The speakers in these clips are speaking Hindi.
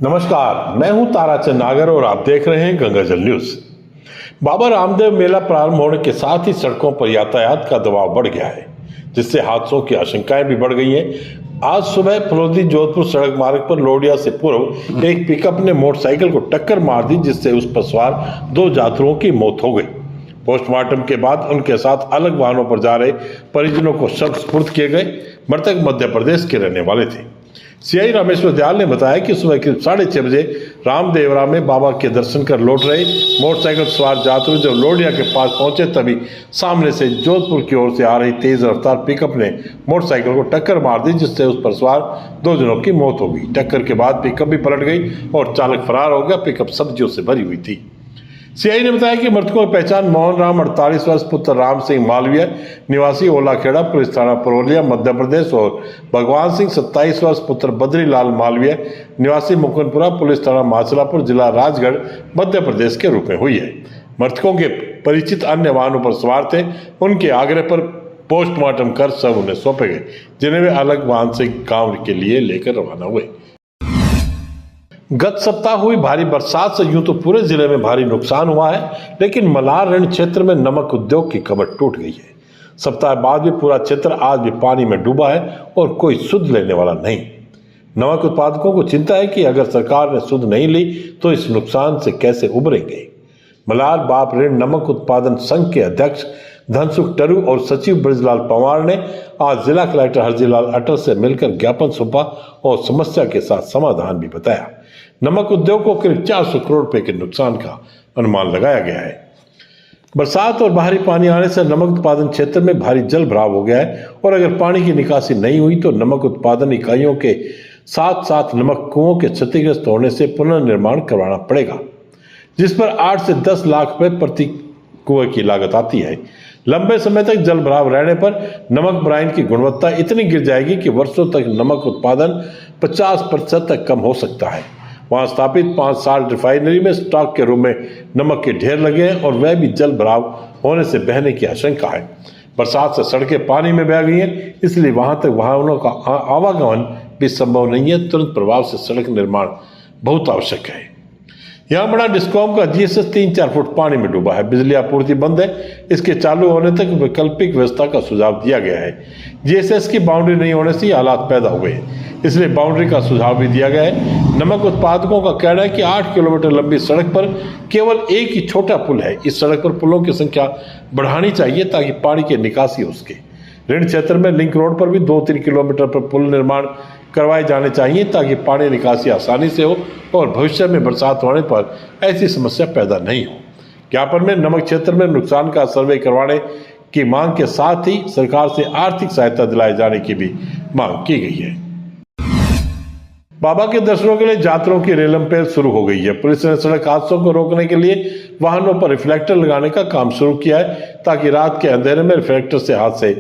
नमस्कार, मैं हूं ताराचंद नागर और आप देख रहे हैं गंगाजल न्यूज। बाबा रामदेव मेला प्रारंभ होने के साथ ही सड़कों पर यातायात का दबाव बढ़ गया है, जिससे हादसों की आशंकाएं भी बढ़ गई हैं। आज सुबह फलोदी जोधपुर सड़क मार्ग पर लोडिया से पूर्व एक पिकअप ने मोटरसाइकिल को टक्कर मार दी, जिससे उस पर सवार 2 यात्रियों की मौत हो गई। पोस्टमार्टम के बाद उनके साथ अलग वाहनों पर जा रहे परिजनों को शव सुपुर्द किए गए। मृतक मध्य प्रदेश के रहने वाले थे। सीआई रामेश्वर दयाल ने बताया कि सुबह करीब 6:30 बजे रामदेवरा में बाबा के दर्शन कर लौट रहे मोटरसाइकिल सवार यात्री जब लोडिया के पास पहुंचे, तभी सामने से जोधपुर की ओर से आ रही तेज रफ्तार पिकअप ने मोटरसाइकिल को टक्कर मार दी, जिससे उस पर सवार 2 जनों की मौत हो गई। टक्कर के बाद पिकअप भी पलट गई और चालक फरार हो गया। पिकअप सब्जियों से भरी हुई थी। सीआई ने बताया कि मृतकों की पहचान मोहन राम 48 वर्ष पुत्र राम सिंह मालवीय निवासी ओलाखेड़ा पुलिस थाना परोलिया मध्य प्रदेश और भगवान सिंह 27 वर्ष पुत्र बद्रीलाल मालवीय निवासी मुकुंदपुरा पुलिस थाना माचलापुर जिला राजगढ़ मध्य प्रदेश के रूप में हुई है। मृतकों के परिचित अन्य वाहनों पर सवार थे। उनके आग्रह पर पोस्टमार्टम कर शव उन्हें सौंपे गए, जिन्हें वे अलग वाहन से गाँव के लिए लेकर रवाना हुए। गत सप्ताह हुई भारी बरसात से यूं तो पूरे जिले में भारी नुकसान हुआ है, लेकिन मलार ऋण क्षेत्र में नमक उद्योग की कमर टूट गई है। सप्ताह बाद भी पूरा क्षेत्र आज भी पानी में डूबा है और कोई सुध लेने वाला नहीं। नमक उत्पादकों को चिंता है कि अगर सरकार ने सुध नहीं ली तो इस नुकसान से कैसे उभरेंगे। मलार बाप ऋण नमक उत्पादन संघ के अध्यक्ष धनसुख टरू और सचिव ब्रजलाल पंवार ने आज जिला कलेक्टर हरजीलाल अटल से मिलकर ज्ञापन सौंपा और समस्या के साथ समाधान भी बताया। नमक उद्योग को करीब 400 करोड़ रुपए के नुकसान का अनुमान लगाया गया है। बरसात और भारी पानी आने से नमक उत्पादन क्षेत्र में भारी जल भराव हो गया है और अगर पानी की निकासी नहीं हुई तो नमक उत्पादन इकाइयों के साथ साथ नमक कुओं के क्षतिग्रस्त होने से पुनर्निर्माण करवाना पड़ेगा, जिस पर 8 से 10 लाख रुपए प्रति कुएं की लागत आती है। लंबे समय तक जल भराव रहने पर नमक ब्राइन की गुणवत्ता इतनी गिर जाएगी कि वर्षों तक नमक उत्पादन 50% तक कम हो सकता है। वहां स्थापित 5 साल रिफाइनरी में स्टॉक के रूप में नमक के ढेर लगे हैं और वह भी जल भराव होने से बहने की आशंका है। बरसात से सड़कें पानी में बह गई हैं, इसलिए वहां तक वाहनों का आवागमन भी संभव नहीं है। तुरंत प्रभाव से सड़क निर्माण बहुत आवश्यक है। यहाँ बड़ा डिस्कॉम का जीएसएस 3-4 फुट पानी में डूबा है। बिजली आपूर्ति बंद है। इसके चालू होने तक वैकल्पिक व्यवस्था का सुझाव दिया गया है। जीएसएस की बाउंड्री नहीं होने से हालात पैदा हुए हैं, इसलिए बाउंड्री का सुझाव भी दिया गया है। नमक उत्पादकों का कहना है कि 8 किलोमीटर लंबी सड़क पर केवल एक ही छोटा पुल है। इस सड़क पर पुलों की संख्या बढ़ानी चाहिए ताकि पानी की निकासी हो सके। ऋण क्षेत्र में लिंक रोड पर भी 2-3 किलोमीटर पर पुल निर्माण करवाए जाने चाहिए ताकि पानी निकासी आसानी से हो और भविष्य में बरसात होने पर ऐसी समस्या पैदा नहीं हो। ज्ञापन में नमक क्षेत्र में नुकसान का सर्वे करवाने की मांग के साथ ही सरकार से आर्थिक सहायता दिलाए जाने की भी मांग की गई है। बाबा के दर्शनों के लिए यात्रियों की रेलम पेल शुरू हो गई है। पुलिस ने सड़क हादसों को रोकने के लिए वाहनों पर रिफ्लेक्टर लगाने का काम शुरू किया है ताकि रात के अंधेरे में रिफ्लेक्टर से हादसे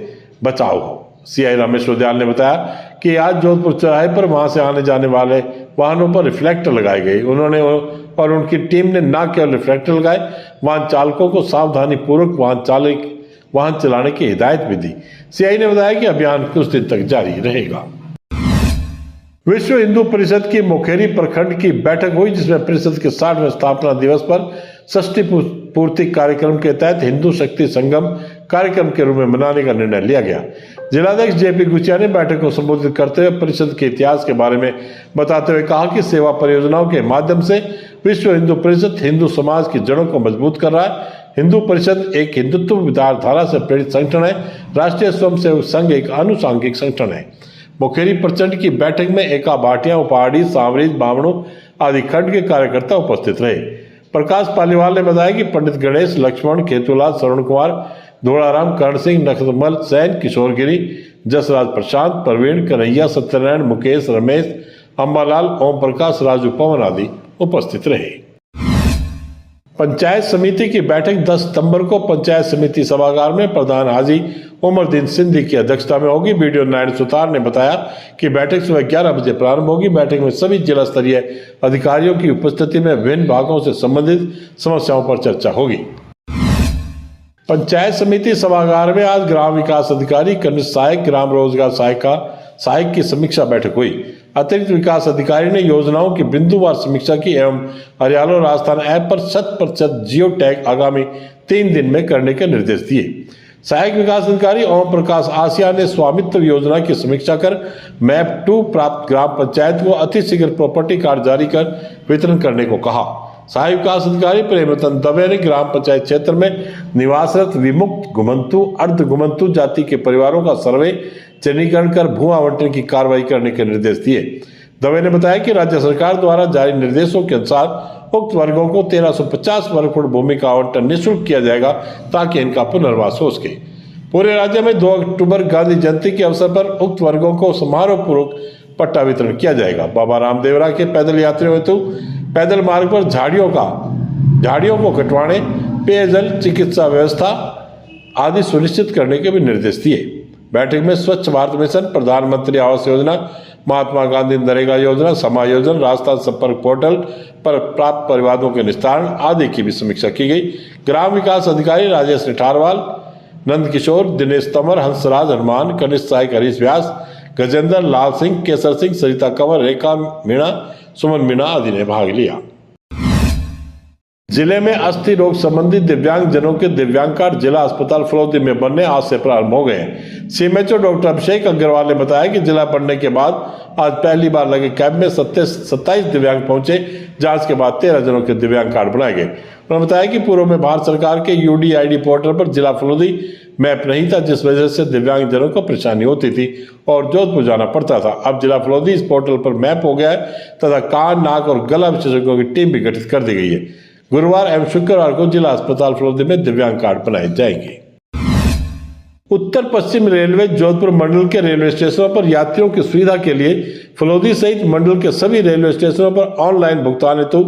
बचाव हो। सीआई रामेश्वर दयाल ने बताया कि आज जोधपुर चौराहे पर वहां से आने जाने वाले वाहनों पर रिफ्लेक्टर लगाए गए। उन्होंने और उनकी टीम ने न केवल रिफ्लेक्टर लगाए, वाहन चालकों को सावधानी पूर्वक वाहन चलाने की हिदायत भी दी। सीआई ने बताया कि अभियान कुछ दिन तक जारी रहेगा। विश्व हिंदू परिषद की मुखेरी प्रखंड की बैठक हुई, जिसमें परिषद के 60वें स्थापना दिवस पर षष्ठी पूर्ति कार्यक्रम के तहत हिंदू शक्ति संगम कार्यक्रम के रूप में मनाने का निर्णय लिया गया। जिलाध्यक्ष जेपी गुचिया ने बैठक को संबोधित करते हुए परिषद के इतिहास के बारे में बताते हुए कहा कि सेवा परियोजनाओं के माध्यम से विश्व हिंदू परिषद हिंदू समाज की जड़ों को मजबूत कर रहा है। हिंदू परिषद एक हिंदुत्व विचारधारा से प्रेरित संगठन है। राष्ट्रीय स्वयंसेवक संघ एक आनुषांगिक संगठन है। मुखेरी प्रचंड की बैठक में एका भाटिया, उपाड़ी, सांवरीज, बामणु आदि खंड के कार्यकर्ता उपस्थित रहे। प्रकाश पालीवाल ने बताया कि पंडित गणेश, लक्ष्मण, खेतूलाल, श्रवण कुमार, धोड़ाराम, कर्ण सिंह, नखमल सैन, किशोरगिरी, जसराज, प्रशांत, प्रवीण, कन्हैया, सत्यनारायण, मुकेश, रमेश, अम्बालाल, ओम प्रकाश, राजू, पवन आदि उपस्थित रहे। पंचायत समिति की बैठक 10 सितंबर को पंचायत समिति सभागार में प्रधान हाजी उमरदीन सिंधी की अध्यक्षता में होगी। वीडियो नारायण सुतार ने बताया कि बैठक सुबह 11 बजे प्रारंभ होगी। बैठक में सभी जिला स्तरीय अधिकारियों की उपस्थिति में विभिन्न भागों से संबंधित समस्याओं पर चर्चा होगी। पंचायत समिति सभागार में आज ग्राम विकास अधिकारी, कनिष्ठ सहायक, ग्राम रोजगार सहायक की समीक्षा बैठक हुई। अतिरिक्त विकास अधिकारी ने योजनाओं की बिंदुवार समीक्षा की एवं हरियाणा राजस्थान ऐप पर 100% जियो टैग आगामी 3 दिन में करने के निर्देश दिए। सहायक विकास अधिकारी ओम प्रकाश आसिया ने स्वामित्व योजना की समीक्षा कर मैप 2 प्राप्त ग्राम पंचायत को अतिशीघ्र प्रॉपर्टी कार्ड जारी कर वितरण करने को कहा। सहायक विकास अधिकारी प्रेमरतन दवे ने ग्राम पंचायत क्षेत्र में निवासरत विमुक्त घुमंतु अर्ध घुमंतु जाति के परिवारों का सर्वे चिन्हीकरण कर भू आवंटन की कार्रवाई करने के निर्देश दिए। दवे ने बताया कि राज्य सरकार द्वारा जारी निर्देशों के अनुसार उक्त वर्गों को 1350 वर्ग फुट भूमि का आवंटन निःशुल्क किया जाएगा ताकि इनका पुनर्वास हो सके। पूरे राज्य में 2 अक्टूबर गांधी जयंती के अवसर पर उक्त वर्गों को समारोह पूर्वक पट्टा वितरण किया जाएगा। बाबा रामदेवरा के पैदल यात्रियों हेतु पैदल मार्ग पर झाड़ियों को कटवाने, पेयजल, चिकित्सा व्यवस्था आदि सुनिश्चित करने के भी निर्देश दिए। बैठक में स्वच्छ भारत मिशन, प्रधानमंत्री आवास योजना, महात्मा गांधी नरेगा योजना, समायोजन, राजस्थान संपर्क पोर्टल पर प्राप्त परिवादों के निस्तारण आदि की भी समीक्षा की गई। ग्राम विकास अधिकारी राजेश निठारवाल, नंद किशोर, दिनेश तंवर, हंसराज हनुमान, कनिष्ठ सहायक हरीश व्यास, गजेंद्र, लाल सिंह, केसर सिंह, सरिता कंवर, रेखा मीणा, सुमन मीणा आदि ने भाग लिया। जिले में अस्थि रोग संबंधी दिव्यांग जनों के दिव्यांग कार्ड जिला अस्पताल फलोदी में बनने आज से प्रारंभ हो गए हैं। सीएमएचओ डॉक्टर अभिषेक अग्रवाल ने बताया कि जिला बनने के बाद आज पहली बार लगे कैंप में 27 दिव्यांग पहुंचे। जांच के बाद 13 जनों के दिव्यांग कार्ड बनाए गए। उन्होंने बताया कि पूर्व में भारत सरकार के यूडीआईडी पोर्टल पर जिला फलोदी मैप नहीं था, जिस वजह से दिव्यांग जनों को परेशानी होती थी और जोधपुर जाना पड़ता था। अब जिला फलोदी इस पोर्टल पर मैप हो गया है तथा कान, नाक और गला विशेषज्ञों की टीम भी गठित कर दी गई है। गुरुवार एवं शुक्रवार को जिला अस्पताल फलोदी में दिव्यांग कार्ड बनाए जाएंगे। उत्तर पश्चिम रेलवे जोधपुर मंडल के रेलवे स्टेशनों पर यात्रियों की सुविधा के लिए फलोदी सहित मंडल के सभी रेलवे स्टेशनों पर ऑनलाइन भुगतान हेतु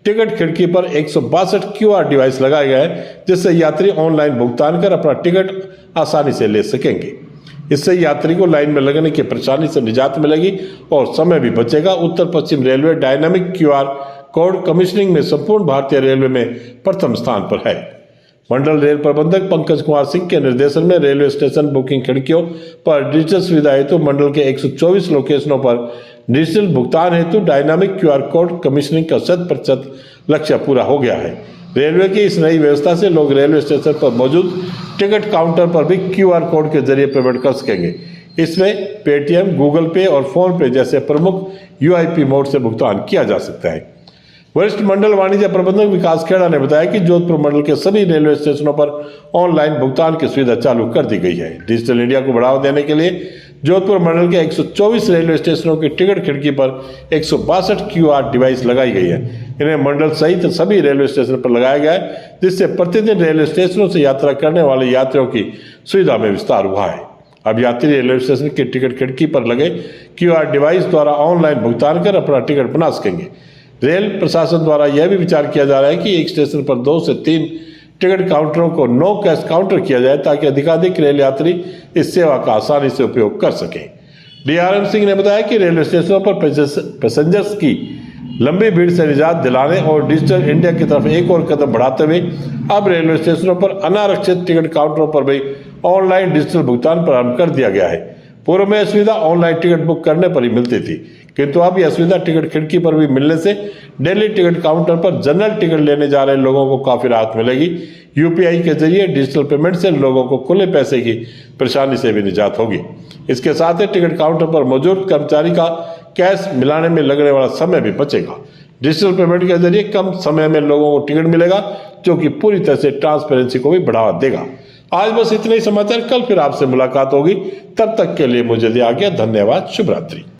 टिकट खिड़की पर 162 क्यूआर डिवाइस लगाए गए हैं, जिससे यात्री ऑनलाइन भुगतान कर अपना टिकट आसानी से ले सकेंगे। इससे यात्री को लाइन में लगने की परेशानी से निजात मिलेगी और समय भी बचेगा। उत्तर पश्चिम railway dynamic QR code commissioning में संपूर्ण भारतीय रेलवे में प्रथम स्थान पर है। मंडल रेल प्रबंधक पंकज कुमार सिंह के निर्देशन में रेलवे स्टेशन बुकिंग खिड़कियों पर डिजिटल सुविधा हेतु मंडल के 124 लोकेशनों पर डिजिटल भुगतान हेतु डायनामिक क्यूआर कोड कमीशनिंग का 100% लक्ष्य पूरा हो गया है। रेलवे की इस नई व्यवस्था से लोग रेलवे स्टेशन पर मौजूद टिकट काउंटर पर भी क्यूआर कोड के जरिए पेमेंट कर सकेंगे। इसमें पेटीएम, गूगल पे और फोन पे जैसे प्रमुख यूआईपी मोड से भुगतान किया जा सकता है। वरिष्ठ मंडल वाणिज्य प्रबंधक विकास खेड़ा ने बताया कि जोधपुर मंडल के सभी रेलवे स्टेशनों पर ऑनलाइन भुगतान की सुविधा चालू कर दी गई है। डिजिटल इंडिया को बढ़ावा देने के लिए जोधपुर मंडल के 124 रेलवे स्टेशनों की टिकट खिड़की पर 162 क्यूआर डिवाइस लगाई गई है। इन्हें मंडल सहित सभी रेलवे स्टेशन पर लगाया गया है, जिससे प्रतिदिन रेलवे स्टेशनों से यात्रा करने वाले यात्रियों की सुविधा में विस्तार हुआ है। अब यात्री रेलवे स्टेशन की टिकट खिड़की पर लगे क्यूआर डिवाइस द्वारा ऑनलाइन भुगतान कर अपना टिकट बना सकेंगे। रेल प्रशासन द्वारा यह भी विचार किया जा रहा है कि एक स्टेशन पर 2 से 3 टिकट काउंटरों को नो कैश काउंटर किया जाए ताकि अधिकाधिक रेल यात्री इस सेवा का आसानी से उपयोग कर सकें। डीआरएम सिंह ने बताया कि रेलवे स्टेशनों पर पैसेंजर्स की लंबी भीड़ से निजात दिलाने और डिजिटल इंडिया की तरफ एक और कदम बढ़ाते हुए अब रेलवे स्टेशनों पर अनारक्षित टिकट काउंटरों पर भी ऑनलाइन डिजिटल भुगतान प्रारंभ कर दिया गया है। पूर्व में यह सुविधा ऑनलाइन टिकट बुक करने पर ही मिलती थी, किंतु अब यह सुविधा टिकट खिड़की पर भी मिलने से दिल्ली टिकट काउंटर पर जनरल टिकट लेने जा रहे लोगों को काफी राहत मिलेगी। यूपीआई के जरिए डिजिटल पेमेंट से लोगों को खुले पैसे की परेशानी से भी निजात होगी। इसके साथ ही टिकट काउंटर पर मौजूद कर्मचारी का कैश मिलाने में लगने वाला समय भी बचेगा। डिजिटल पेमेंट के जरिए कम समय में लोगों को टिकट मिलेगा, जो कि पूरी तरह से ट्रांसपेरेंसी को भी बढ़ावा देगा। आज बस इतने ही समाचार, कल फिर आपसे मुलाकात होगी। तब तक के लिए मुझे दिया गया धन्यवाद। शुभ रात्रि।